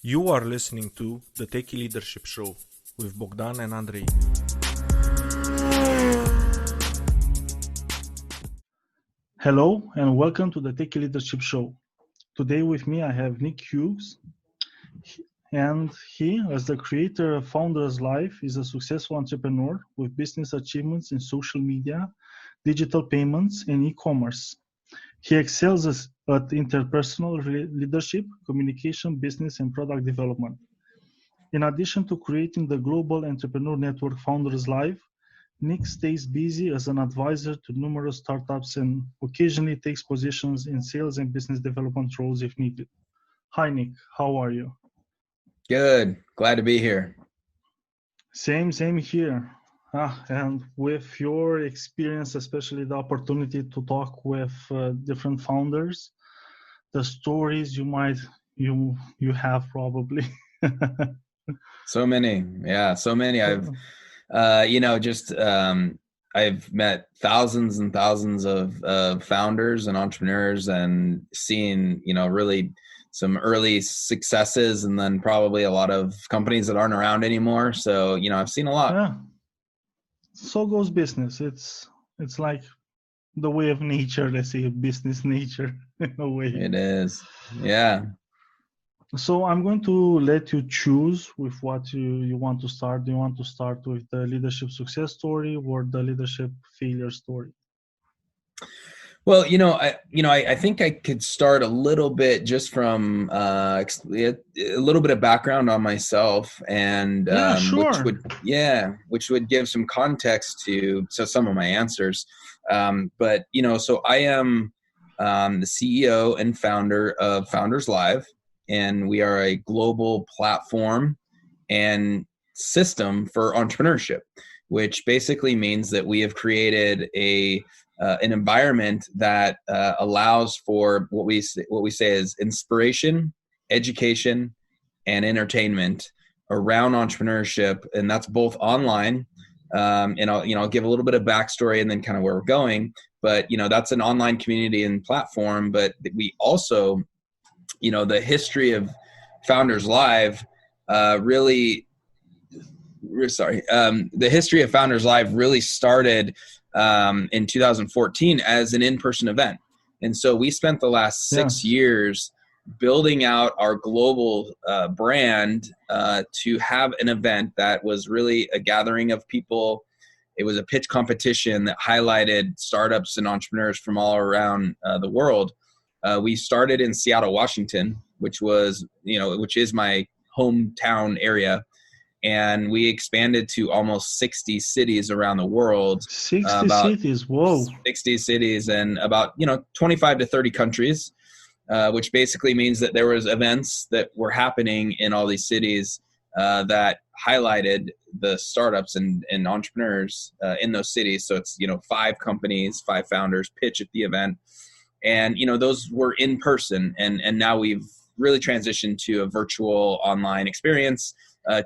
You are listening to the Techie Leadership Show with Bogdan and Andrei. Hello and welcome to the Techie Leadership Show. Today with me I have Nick Hughes, and he, as the creator of Founders Life, is a successful entrepreneur with business achievements in social media, digital payments, and e-commerce. He excels at interpersonal leadership, communication, business, and product development. In addition to creating the global entrepreneur network Founders Life, Nick stays busy as an advisor to numerous startups and occasionally takes positions in sales and business development roles if needed. Hi, Nick. How are you? Good. Glad to be here. Same here. And with your experience, especially the opportunity to talk with different founders, the stories you have probably. So many. Yeah, so many. I've met thousands and thousands of founders and entrepreneurs and seen, really some early successes and then probably a lot of companies that aren't around anymore. So, I've seen a lot. Yeah. So goes business. It's like the way of nature, let's say, business nature in a way. It is. Yeah. So I'm going to let you choose with what you want to start. Do you want to start with the leadership success story or the leadership failure story? Well, I think I could start a little bit just from a little bit of background on myself, and sure. which would give some context to some of my answers. So I am the CEO and founder of Founders Live, and we are a global platform and system for entrepreneurship, which basically means that we have created an environment that allows for what we say is inspiration, education, and entertainment around entrepreneurship, and that's both online. And I'll give a little bit of backstory and then kind of where we're going. But that's an online community and platform. But we also, the history of Founders Live the history of Founders Live really started in 2014 as an in-person event. And so we spent the last 6 years building out our global brand to have an event that was really a gathering of people. It was a pitch competition that highlighted startups and entrepreneurs from all around the world. We started in Seattle, Washington, which is my hometown area. And we expanded to almost 60 cities around the world. 60 cities, whoa. 60 cities and about, 25 to 30 countries, which basically means that there was events that were happening in all these cities that highlighted the startups and entrepreneurs in those cities. So it's, 5 companies, 5 founders pitch at the event. And, those were in person. And now we've really transitioned to a virtual online experience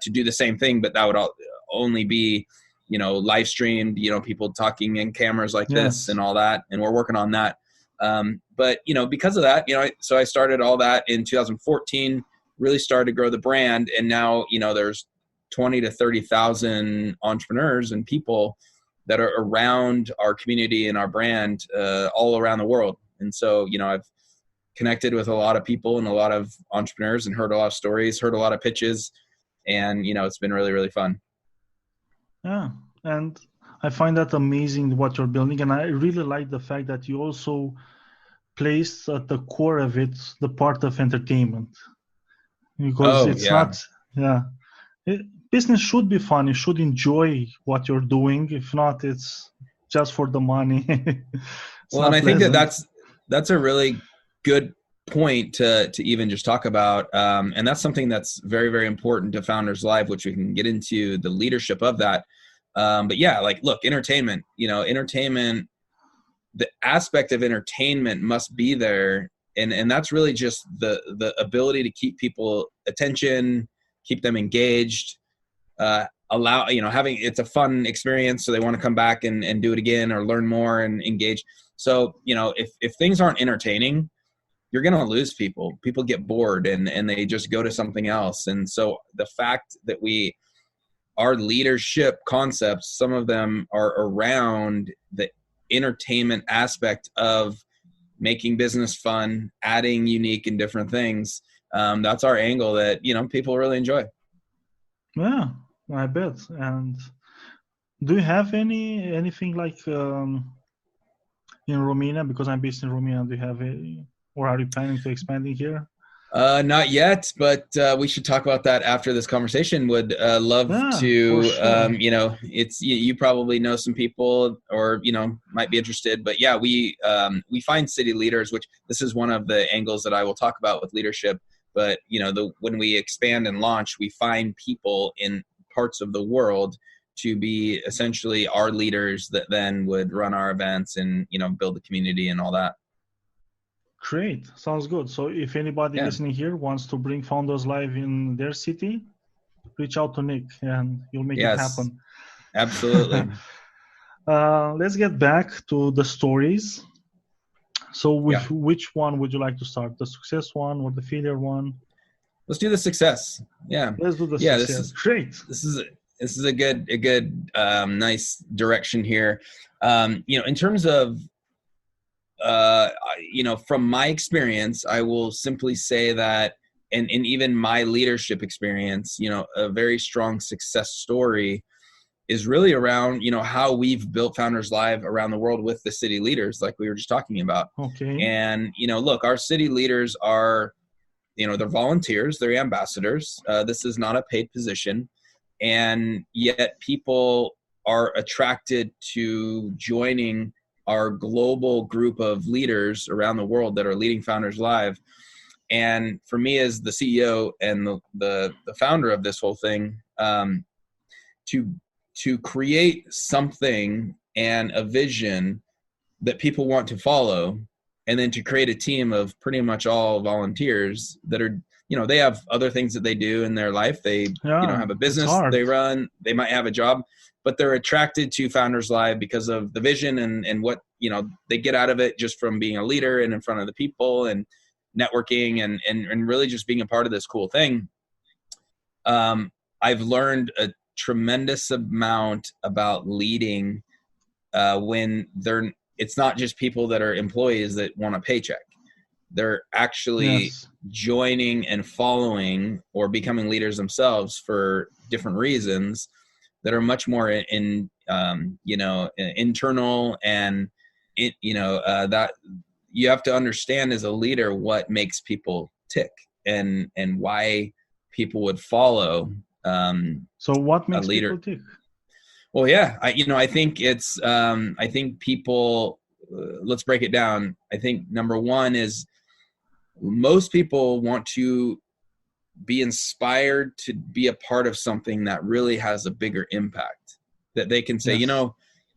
to do the same thing, but that would only be, live streamed, people talking in cameras like this and all that. And we're working on that. But because of that, so I started all that in 2014, really started to grow the brand. And now, there's 20 to 30,000 entrepreneurs and people that are around our community and our brand all around the world. And so, I've connected with a lot of people and a lot of entrepreneurs and heard a lot of stories, heard a lot of pitches. And, it's been really, really fun. Yeah. And I find that amazing what you're building. And I really like the fact that you also placed at the core of it the part of entertainment. Because business should be fun. You should enjoy what you're doing. If not, it's just for the money. Well, and I think that's a really good point to even just talk about. And that's something that's very, very important to Founders Live, which we can get into the leadership of that. But yeah, look, entertainment, the aspect of entertainment must be there. And that's really just the ability to keep people attention, keep them engaged, it's a fun experience. So they want to come back and do it again or learn more and engage. So, if things aren't entertaining, you're going to lose people. People get bored and they just go to something else. And so the fact that our leadership concepts, some of them are around the entertainment aspect of making business fun, adding unique and different things. That's our angle that, people really enjoy. Yeah, I bet. And do you have anything like in Romania? Because I'm based in Romania, do you have or are you planning to expanding here? Not yet, but we should talk about that after this conversation. Would love to, for sure. it's you probably know some people or might be interested. But yeah, we find city leaders, which this is one of the angles that I will talk about with leadership. But when we expand and launch, we find people in parts of the world to be essentially our leaders that then would run our events and build the community and all that. Great, sounds good. So if anybody listening here wants to bring Founders Live in their city, reach out to Nick and you'll make it happen. Absolutely. Let's get back to the stories. So with which one would you like to start? The success one or the failure one? Let's do the success. Yeah. Let's do the success. This is great. This is a good nice direction here. In terms of from my experience, I will simply say that, and even my leadership experience, a very strong success story is really around, how we've built Founders Live around the world with the city leaders, like we were just talking about. Okay. And, look, our city leaders are, they're volunteers, they're ambassadors. This is not a paid position. And yet people are attracted to joining our global group of leaders around the world that are leading Founders Live. And for me as the CEO and the founder of this whole thing, to create something and a vision that people want to follow, and then to create a team of pretty much all volunteers that are, they have other things that they do in their life. They, have a business they run, they might have a job, but they're attracted to Founders Live because of the vision and what, they get out of it just from being a leader and in front of the people and networking and really just being a part of this cool thing. I've learned a tremendous amount about leading when it's not just people that are employees that want a paycheck. They're actually joining and following or becoming leaders themselves for different reasons that are much more internal and that you have to understand as a leader what makes people tick and why people would follow. So what makes a leader people tick? Well, yeah, I think it's I think people. Let's break it down. I think number one is most people want to be inspired to be a part of something that really has a bigger impact. That they can say,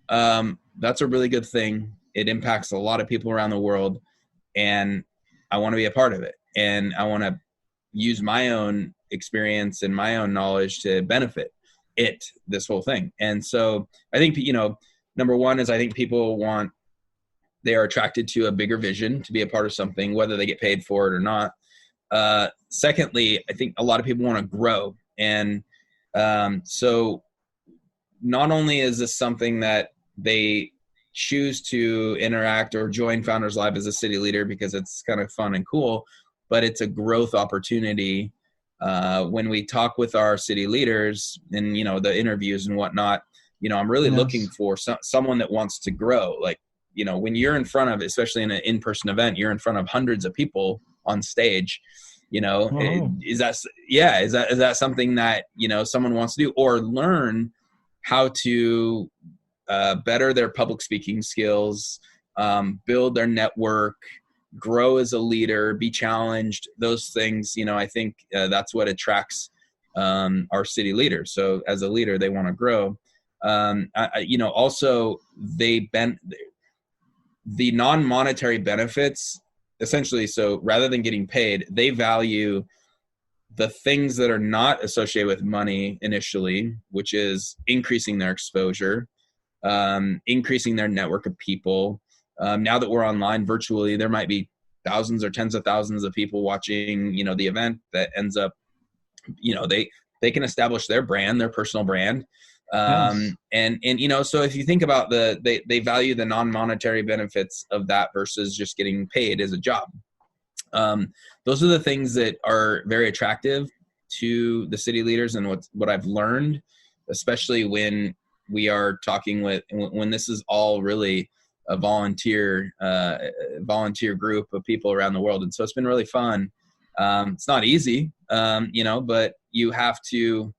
that's a really good thing. It impacts a lot of people around the world, and I want to be a part of it. And I want to use my own experience and my own knowledge to benefit this whole thing. And so I think, number one is I think they are attracted to a bigger vision to be a part of something, whether they get paid for it or not. Secondly, I think a lot of people want to grow. And so not only is this something that they choose to interact or join Founders Live as a city leader because it's kind of fun and cool, but it's a growth opportunity. When we talk with our city leaders and, the interviews and whatnot, I'm really looking for someone that wants to grow. Like, when you're in front of, especially in an in-person event, you're in front of hundreds of people on stage, is that something that, someone wants to do or learn how to better their public speaking skills, build their network, grow as a leader, be challenged, those things, I think that's what attracts our city leaders. So as a leader, they want to grow. Also the non-monetary benefits, essentially. So rather than getting paid, they value the things that are not associated with money initially, which is increasing their exposure, increasing their network of people. Now that we're online virtually, there might be thousands or tens of thousands of people watching, the event that ends up, they can establish their brand, their personal brand. Yes. And so if you think about they value the non-monetary benefits of that versus just getting paid as a job. Those are the things that are very attractive to the city leaders, and what I've learned, especially when we are talking when this is all really a volunteer group of people around the world. And so it's been really fun. It's not easy, but you have to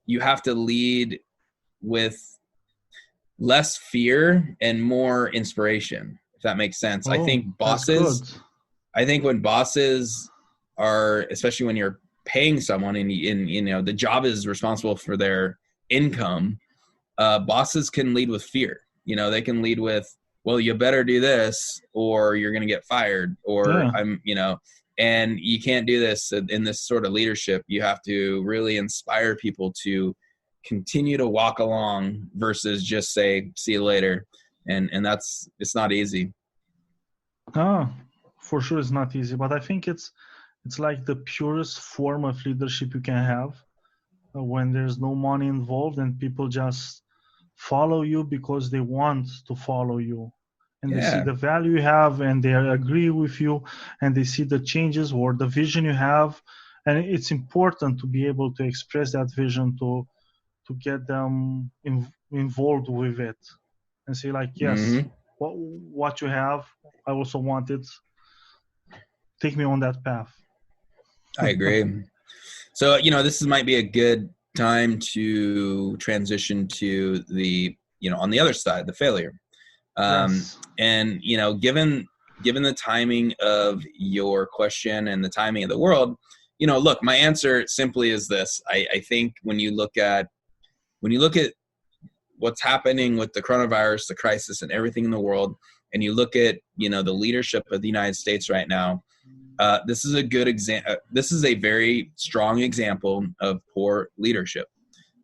lead with less fear and more inspiration, if that makes sense. Oh, that's good. I think when bosses are, especially when you're paying someone and the job is responsible for their income, bosses can lead with fear. They can lead with, well, you better do this or you're going to get fired, or Yeah. and you can't do this in this sort of leadership. You have to really inspire people to continue to walk along versus just say, see you later. And it's not easy. For sure it's not easy, but I think it's like the purest form of leadership you can have, when there's no money involved and people just follow you because they want to follow you, and they see Yeah. the value you have and they agree with you, and they see the changes or the vision you have, and it's important to be able to express that vision to get them involved with it and say like, yes, Mm-hmm. what you have, I also want it, take me on that path. I agree. So, this might be a good time to transition to the, on the other side, the failure. Yes. And, given the timing of your question and the timing of the world, look, my answer simply is this. I think when you look at what's happening with the coronavirus, the crisis, and everything in the world, and you look at, the leadership of the United States right now, this is a good example. This is a very strong example of poor leadership,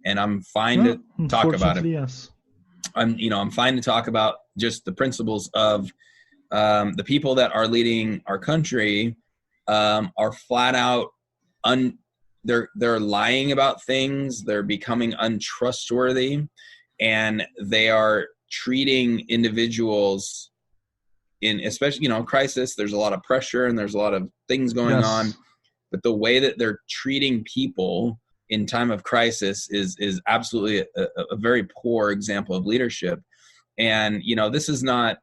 and I'm fine to talk about it. Unfortunately, yes. I'm fine to talk about just the principles of the people that are leading our country are flat out they're lying about things. They're becoming untrustworthy, and they are treating individuals in, especially, crisis. There's a lot of pressure and there's a lot of things going on, but the way that they're treating people in time of crisis is absolutely a very poor example of leadership. And, this is not,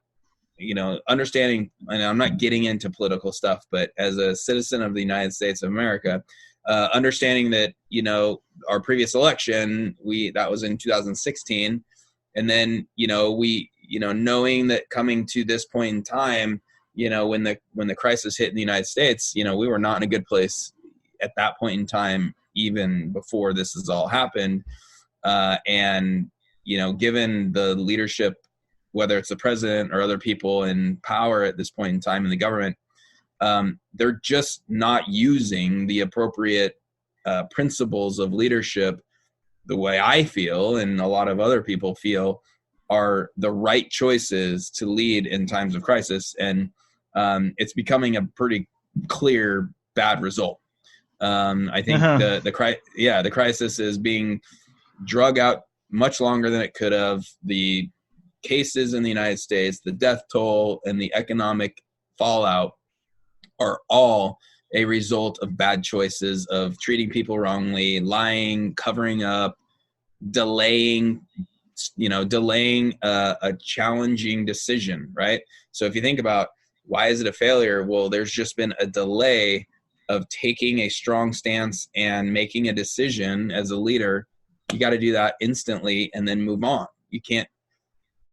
understanding, and I'm not getting into political stuff, but as a citizen of the United States of America, understanding that, our previous election, that was in 2016. And then, knowing that coming to this point in time, when the crisis hit in the United States, we were not in a good place at that point in time, even before this has all happened. And, given the leadership, whether it's the president or other people in power at this point in time in the government, they're just not using the appropriate principles of leadership the way I feel and a lot of other people feel are the right choices to lead in times of crisis. And it's becoming a pretty clear bad result. I think the crisis is being drug out much longer than it could have. The cases in the United States, the death toll, and the economic fallout are all a result of bad choices of treating people wrongly, lying, covering up, delaying a challenging decision, right? So if you think about why is it a failure? Well, there's just been a delay of taking a strong stance and making a decision as a leader. You got to do that instantly and then move on. You can't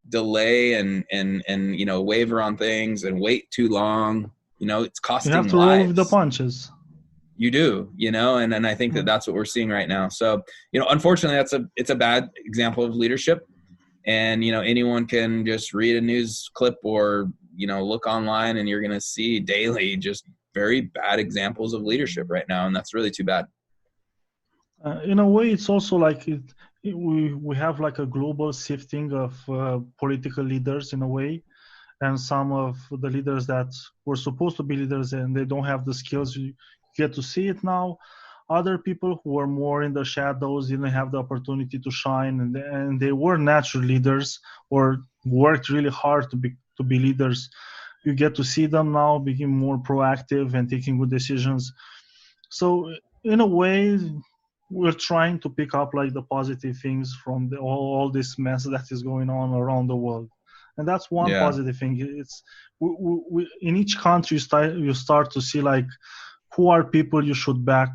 delay and waver on things and wait too long. It's costing lives. You have to roll with the punches. You do, and I think that's what we're seeing right now. So, unfortunately, it's a bad example of leadership. And, anyone can just read a news clip or, look online and you're going to see daily just very bad examples of leadership right now. And that's really too bad. In a way, it's also like we have like a global shifting of political leaders in a way. and some of the leaders that were supposed to be leaders and they don't have the skills, you get to see it now. Other people who were more in the shadows didn't have the opportunity to shine, and they were natural leaders or worked really hard to be leaders. You get to see them now being more proactive and taking good decisions. So in a way, we're trying to pick up like the positive things from all this mess that is going on around the world, and that's one Yeah. positive thing. It's in each country you start to see like who are people you should back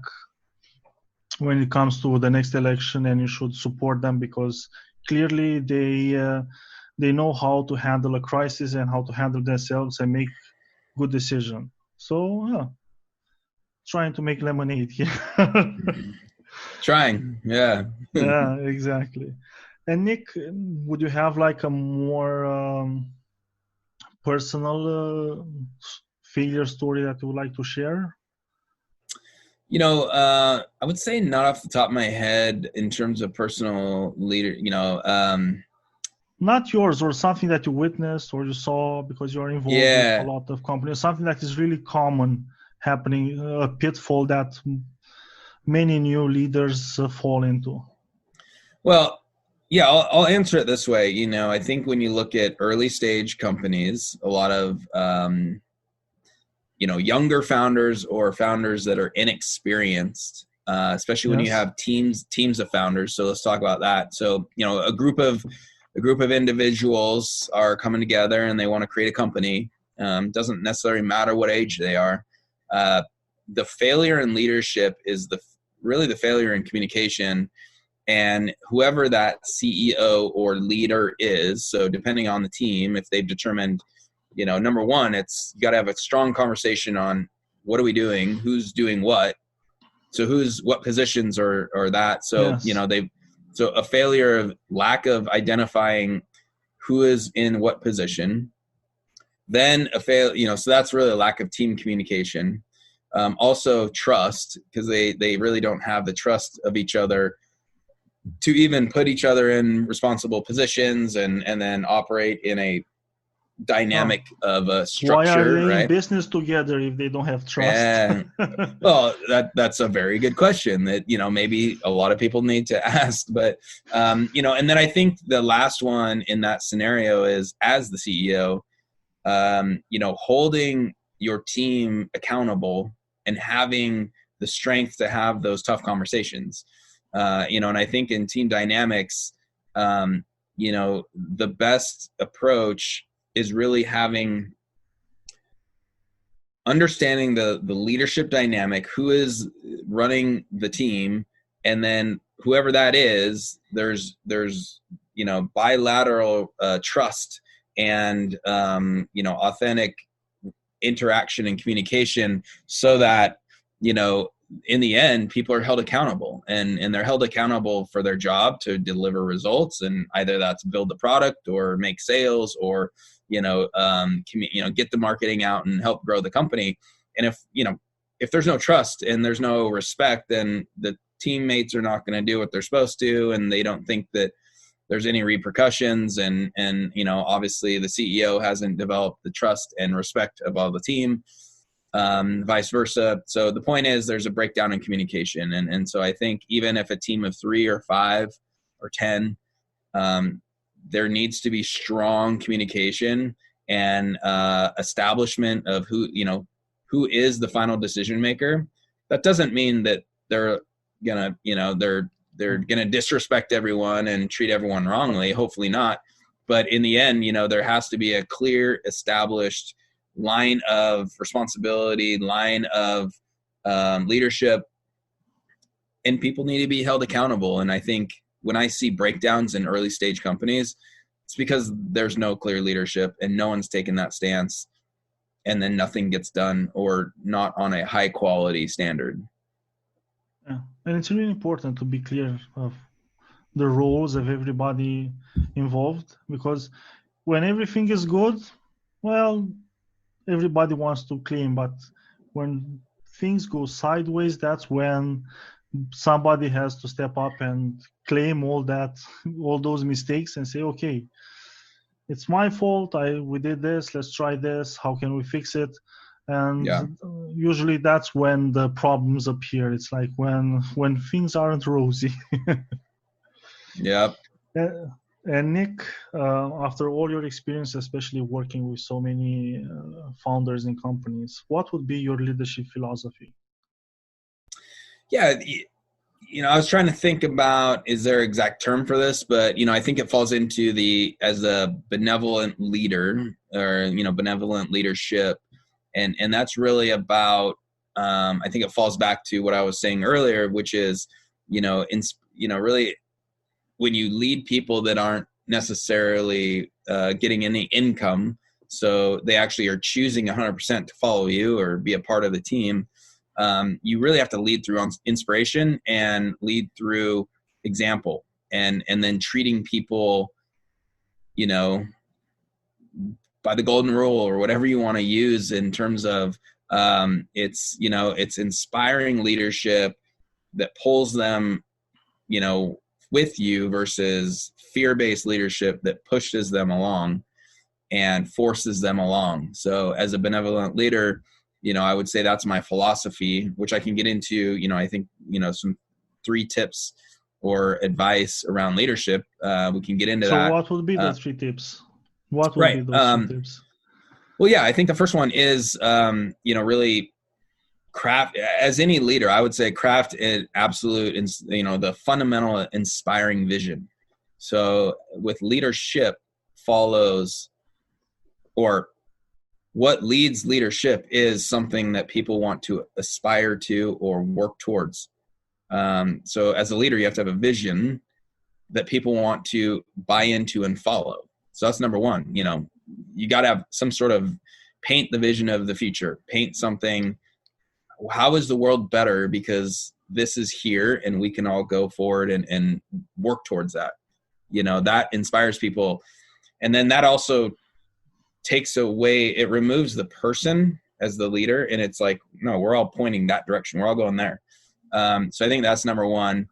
when it comes to the next election, and you should support them because clearly they know how to handle a crisis and how to handle themselves and make good decision. So trying to make lemonade here. Trying, yeah. Yeah, exactly. And Nick, would you have like a more personal failure story that you would like to share? I would say not off the top of my head in terms of personal leader, Not yours, or something that you witnessed or you saw because you're involved with a yeah. lot of companies, something that is really common happening, a pitfall that many new leaders fall into. Well, yeah, I'll answer it this way. I think when you look at early stage companies, a lot of, younger founders or founders that are inexperienced, especially when you Yes. have teams of founders. So let's talk about that. So, a group of individuals are coming together and they want to create a company. Doesn't necessarily matter what age they are. The failure in leadership is really the failure in communication. And whoever that CEO or leader is, so depending on the team, if they've determined, number one, you got to have a strong conversation on what are we doing, who's doing what, so what positions are that. So Yes. so a failure of lack of identifying who is in what position, then so that's really a lack of team communication. Also trust, because they really don't have the trust of each other to even put each other in responsible positions and then operate in a dynamic of a Why are structure, they in right? business together if they don't have trust? And well, that's a very good question that maybe a lot of people need to ask. But and then I think the last one in that scenario is, as the CEO, holding your team accountable and having the strength to have those tough conversations. And I think in team dynamics, the best approach is really understanding the leadership dynamic, who is running the team, and then whoever that is, there's bilateral trust and authentic interaction and communication, so that in the end people are held accountable, and they're held accountable for their job to deliver results, and either that's build the product or make sales or get the marketing out and help grow the company. And if there's no trust and there's no respect, then the teammates are not going to do what they're supposed to, and they don't think that there's any repercussions, and obviously the CEO hasn't developed the trust and respect of all the team, vice versa. So the point is, there's a breakdown in communication, and so I think even if a team of 3 or 5 or 10, there needs to be strong communication and establishment of who is the final decision maker. That doesn't mean that they're gonna disrespect everyone and treat everyone wrongly. Hopefully not. But in the end, there has to be a clear, established line of responsibility, line of leadership, and people need to be held accountable. And I think when I see breakdowns in early stage companies, it's because there's no clear leadership and no one's taken that stance, and then nothing gets done, or not on a high quality standard. Yeah. And it's really important to be clear of the roles of everybody involved, because when everything is good, well, everybody wants to claim, but when things go sideways, that's when somebody has to step up and claim all those mistakes and say, okay, it's my fault. We did this. Let's try this. How can we fix it? And Yeah. usually that's when the problems appear. It's like when things aren't rosy. Yep. And Nick, after all your experience, especially working with so many founders in companies, what would be your leadership philosophy? Yeah. I was trying to think about, is there an exact term for this, but, I think it falls into as a benevolent leader or, benevolent leadership. And that's really about, I think it falls back to what I was saying earlier, which is, really when you lead people that aren't necessarily getting any income, so they actually are choosing 100% to follow you or be a part of the team, you really have to lead through inspiration and lead through example, and then treating people, by the golden rule or whatever you want to use in terms of it's inspiring leadership that pulls them, with you versus fear-based leadership that pushes them along and forces them along. So as a benevolent leader, I would say that's my philosophy, which I can get into, I think, some 3 tips or advice around leadership. We can get into So that. what would be the 3 tips? What would Right. be those 3 tips? Well, yeah, I think the first one is, really craft. As any leader, I would say craft an absolute, the fundamental inspiring vision. So with leadership follows, or what leads leadership is something that people want to aspire to or work towards. So as a leader, you have to have a vision that people want to buy into and follow. So that's number one. You got to have some sort of paint the vision of the future, paint something. How is the world better because this is here and we can all go forward and work towards that. That inspires people. And then that also takes away, it removes the person as the leader. And it's like, no, we're all pointing that direction. We're all going there. So I think that's number one.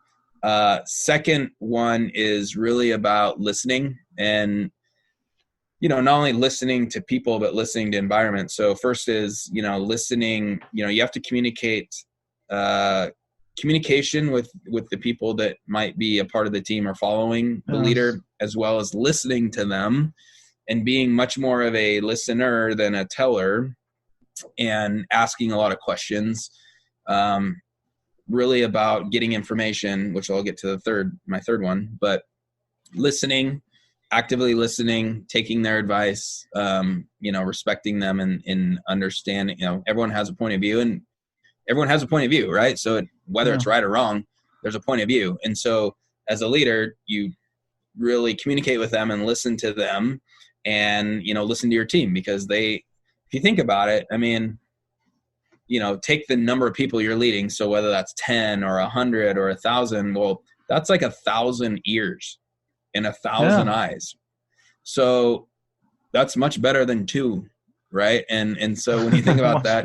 Second one is really about listening, and, not only listening to people, but listening to environment. So first is, listening, you have to communicate, communication with the people that might be a part of the team or following the leader, as well as listening to them and being much more of a listener than a teller, and asking a lot of questions, really about getting information, which I'll get to my third one, but listening, actively listening, taking their advice, respecting them and understanding, everyone has a point of view, and everyone has a point of view, right? So whether it's right or wrong, there's a point of view. And so as a leader, you really communicate with them and listen to them, and, listen to your team, because if you think about it, I mean, take the number of people you're leading. So whether that's 10 or 100 or 1,000, well, that's like 1,000 ears and 1,000 eyes. So that's much better than 2, right? And so when you think about that,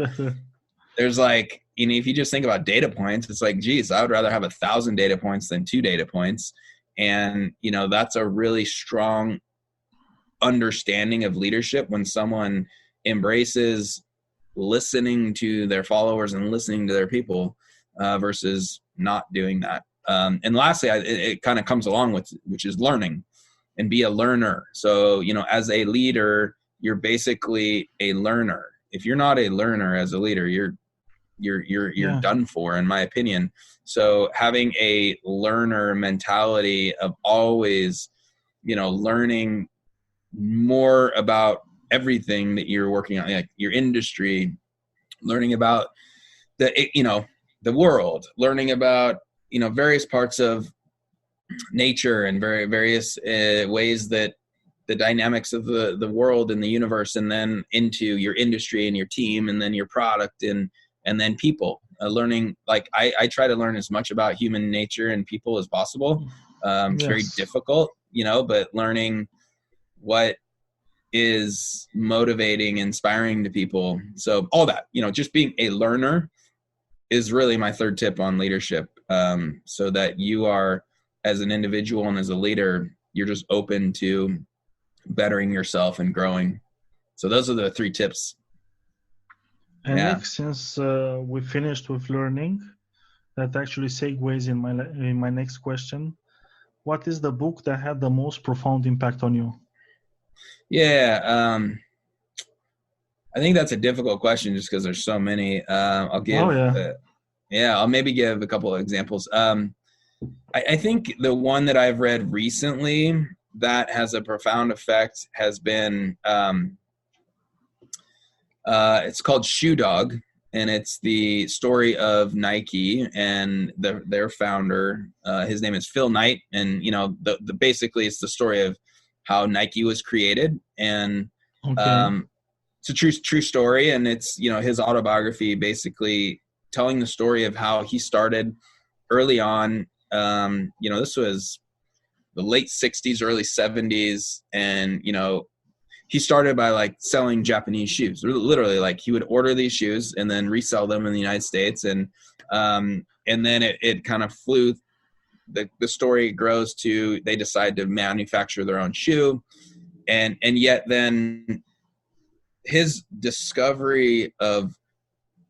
there's like, if you just think about data points, it's like, geez, I would rather have 1,000 data points than 2 data points. And, that's a really strong understanding of leadership when someone embraces listening to their followers and listening to their people, versus not doing that. And lastly, it kind of comes along with, which is learning, and be a learner. So, as a leader, you're basically a learner. If you're not a learner as a leader, you're done for, in my opinion. So having a learner mentality of always, learning more about everything that you're working on, like your industry, learning about the world, learning about, various parts of nature and various ways that the dynamics of the world and the universe, and then into your industry and your team, and then your product, and then people. Learning, like I try to learn as much about human nature and people as possible. It's very difficult, but learning what is motivating, inspiring to people. So all that, just being a learner is really my third tip on leadership. So that you are, as an individual and as a leader, you're just open to bettering yourself and growing. So those are the 3 tips. And Yeah. Nick, since we finished with learning, that actually segues in my next question. What is the book that had the most profound impact on you? Yeah. I think that's a difficult question just because there's so many. I'll give, I'll maybe give a couple of examples. I think the one that I've read recently that has a profound effect has been, it's called Shoe Dog, and it's the story of Nike and their founder. His name is Phil Knight, and the basically it's the story of how Nike was created, and it's a true story, and it's his autobiography, basically telling the story of how he started early on. This was the late 60s, early 70s, and he started by like selling Japanese shoes. Literally, like he would order these shoes and then resell them in the United States, and then it kind of flew. The story grows to they decide to manufacture their own shoe, and yet then his discovery of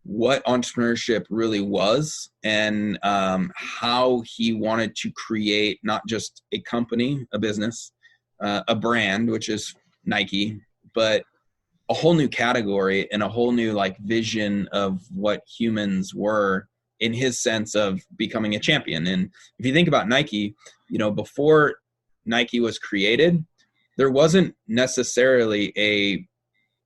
what entrepreneurship really was, and how he wanted to create not just a company, a business, a brand, which is Nike, but a whole new category and a whole new like vision of what humans were in his sense of becoming a champion. And if you think about Nike, before Nike was created, there wasn't necessarily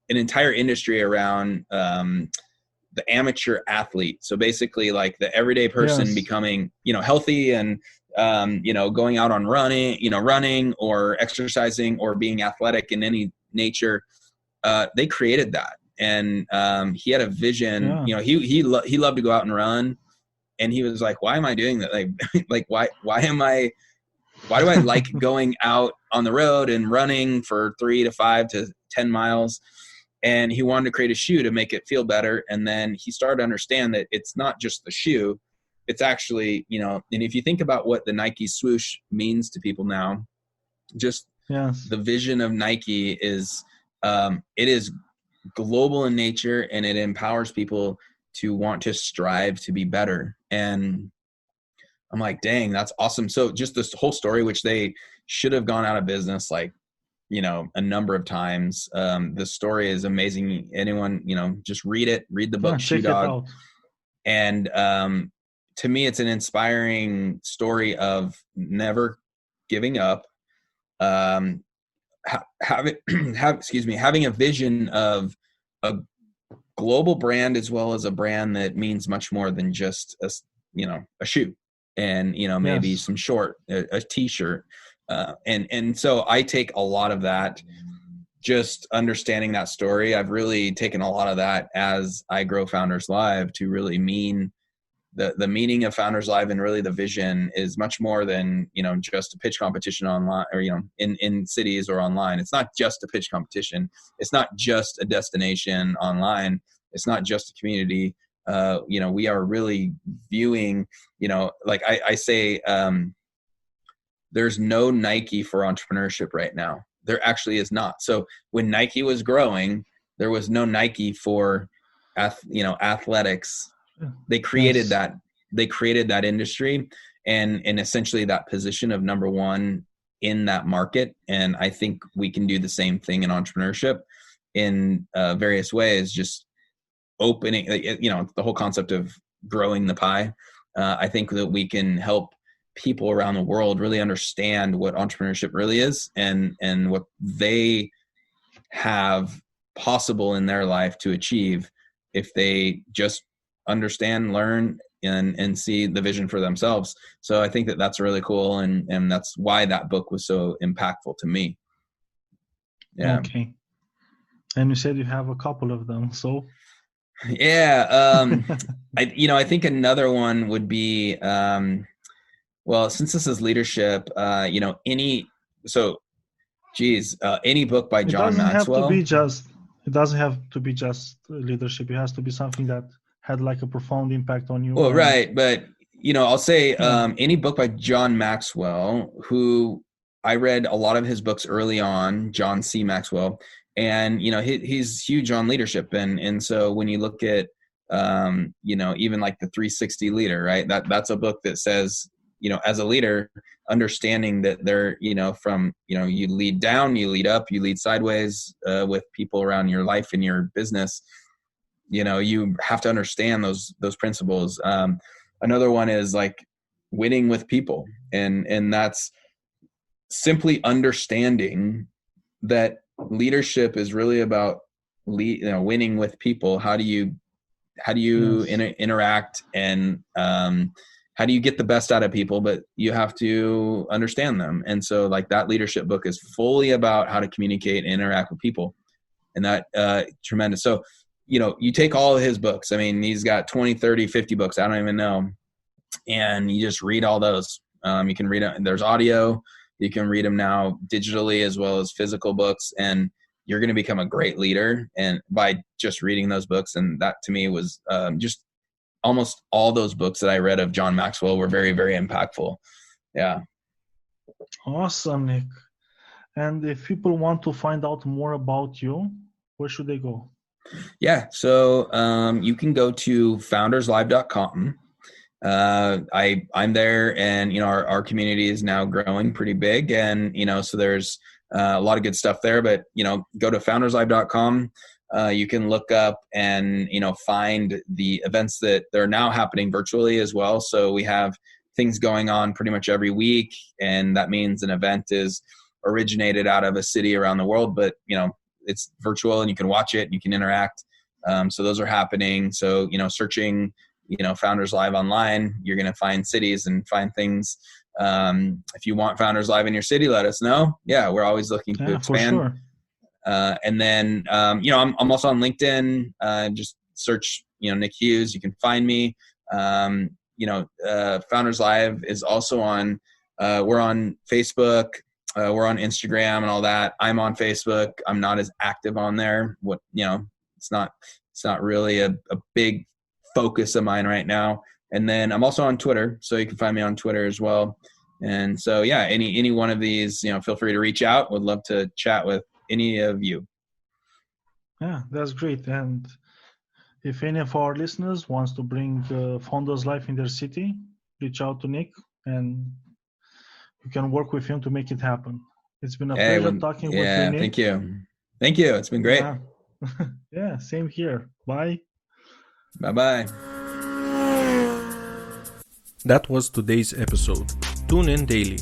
an entire industry around the amateur athlete. So basically like the everyday person becoming, healthy and, going out on running or exercising or being athletic in any nature. They created that. And he had a vision, he loved to go out and run. And he was like, why am I doing that? Like, why do I like going out on the road and running for 3 to 5 to 10 miles? And he wanted to create a shoe to make it feel better. And then he started to understand that it's not just the shoe. It's actually, and if you think about what the Nike swoosh means to people now, just the vision of Nike is, it is global in nature, and it empowers people to want to strive to be better. And I'm like, dang, that's awesome. So just this whole story, which they should have gone out of business, like, a number of times. The story is amazing. Anyone, just read the book, Shoe Dog. And to me, it's an inspiring story of never giving up, having a vision of a global brand, as well as a brand that means much more than just a shoe and, maybe some short, a t-shirt. And so I take a lot of that, just understanding that story. I've really taken a lot of that as I grow Founders Live to really mean the meaning of Founders Live, and really the vision is much more than, just a pitch competition online or, in cities or online. It's not just a pitch competition. It's not just a destination online. It's not just a community. We are really viewing, like I say, there's no Nike for entrepreneurship right now. There actually is not. So when Nike was growing, there was no Nike for, athletics. They created that. They created that industry and essentially that position of number one in that market. And I think we can do the same thing in entrepreneurship in various ways. Just opening, the whole concept of growing the pie. I think that we can help people around the world really understand what entrepreneurship really is and what they have possible in their life to achieve if they just understand, learn, and see the vision for themselves. So I think that that's really cool. And that's why that book was so impactful to me. Yeah. Okay. And you said you have a couple of them. So yeah. I think another one would be, well, since this is leadership, any book by John Maxwell. It doesn't have to be just leadership. It has to be something that had like a profound impact on you. Well, right. But, I'll say any book by John Maxwell, who I read a lot of his books early on, John C. Maxwell, and he's huge on leadership, and so when you look at even like the 360 leader, right? That's a book that says, as a leader, understanding that they're, from, you lead down, you lead up, you lead sideways with people around your life and your business. You have to understand those principles. Another one is like winning with people, and that's simply understanding that leadership is really about winning with people. How do you Yes. interact, and how do you get the best out of people? But you have to understand them. And so like that leadership book is fully about how to communicate and interact with people, and that tremendous. So you take all of his books. I mean, he's got 20, 30, 50 books, I don't even know, and you just read all those. You can read it. There's audio. You can read them now digitally as well as physical books, and you're going to become a great leader, and by just reading those books. And that to me was just almost all those books that I read of John Maxwell were very, very impactful. Yeah. Awesome, Nick. And if people want to find out more about you, where should they go? Yeah. So you can go to founderslive.com. I'm there, and our community is now growing pretty big, and so there's a lot of good stuff there. But go to founderslive.com. You can look up and find the events that they're now happening virtually as well. So we have things going on pretty much every week, and that means an event is originated out of a city around the world, but it's virtual, and you can watch it and you can interact. So those are happening. So searching Founders Live online, you're going to find cities and find things. If you want Founders Live in your city, let us know. Yeah, we're always looking to expand. For sure. And then, I'm also on LinkedIn. Just search, Nick Hughes. You can find me. Founders Live is also on. We're on Facebook. We're on Instagram and all that. I'm on Facebook. I'm not as active on there. It's not really a big focus of mine right now. And then I'm also on Twitter, so you can find me on Twitter as well. And so, yeah, any one of these, feel free to reach out. Would love to chat with any of you. Yeah, that's great. And if any of our listeners wants to bring Founders Life in their city, reach out to Nick, and you can work with him to make it happen. It's been a pleasure talking with you, Nick. Thank you. Thank you. It's been great. Yeah, yeah, same here. Bye. Bye-bye. That was today's episode. Tune in daily.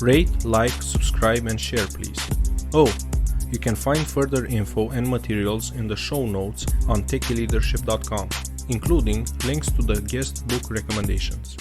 Rate, like, subscribe, and share, please. Oh, you can find further info and materials in the show notes on techyleadership.com, including links to the guest book recommendations.